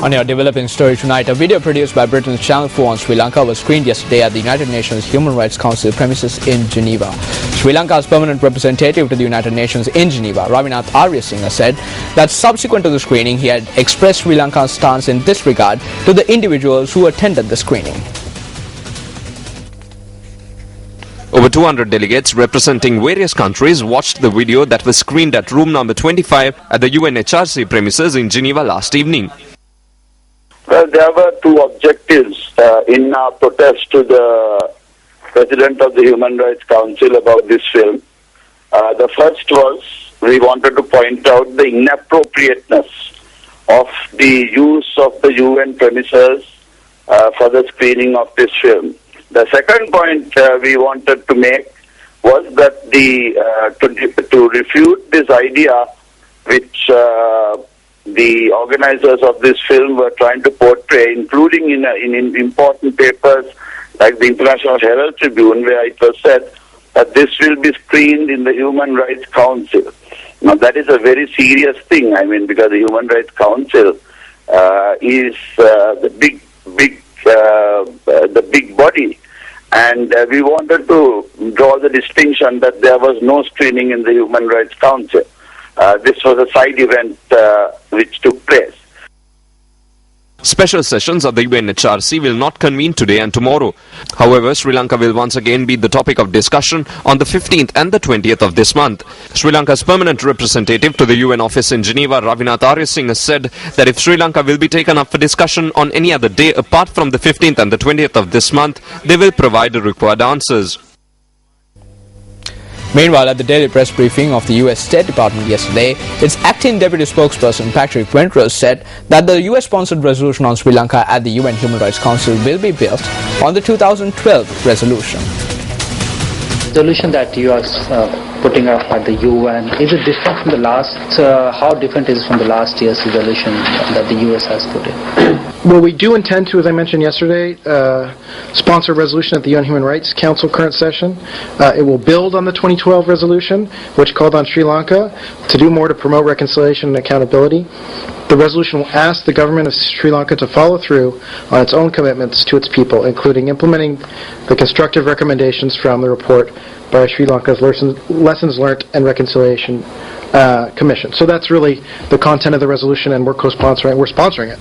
On your developing story tonight, a video produced by Britain's Channel 4 on Sri Lanka was screened yesterday at the United Nations Human Rights Council premises in Geneva. Sri Lanka's permanent representative to the United Nations in Geneva, Ravinath Aryasinghe, said that subsequent to the screening, he had expressed Sri Lanka's stance in this regard to the individuals who attended the screening. Over 200 delegates representing various countries watched the video that was screened at room number 25 at the UNHRC premises in Geneva last evening. Well, there were two objectives in our protest to the President of the Human Rights Council about this film. The first was we wanted to point out the inappropriateness of the use of the UN premises for the screening of this film. The second point we wanted to make was that to refute this idea which the organizers of this film were trying to portray, including in important papers like the International Herald Tribune, where it was said that this will be screened in the Human Rights Council. Now that is a very serious thing, because the Human Rights Council is the big body, and we wanted to draw the distinction that there was no screening in the Human Rights Council. This was a side event which took place. Special sessions of the UNHRC will not convene today and tomorrow. However, Sri Lanka will once again be the topic of discussion on the 15th and the 20th of this month. Sri Lanka's permanent representative to the UN office in Geneva, Ravinath Aryasinghe, said that if Sri Lanka will be taken up for discussion on any other day apart from the 15th and the 20th of this month, they will provide the required answers. Meanwhile, at the daily press briefing of the U.S. State Department yesterday, its acting deputy spokesperson Patrick Winters said that the U.S.-sponsored resolution on Sri Lanka at the UN Human Rights Council will be built on the 2012 resolution. The resolution that you are putting up at the UN, is it different from the last, how different is it from the last year's resolution that the US has put in? Well, we do intend to, as I mentioned yesterday, sponsor a resolution at the UN Human Rights Council current session. It will build on the 2012 resolution, which called on Sri Lanka to do more to promote reconciliation and accountability. The resolution will ask the government of Sri Lanka to follow through on its own commitments to its people, including implementing the constructive recommendations from the report by Sri Lanka's Lessons Learned and Reconciliation Commission. So that's really the content of the resolution, and we're co-sponsoring. We're sponsoring it.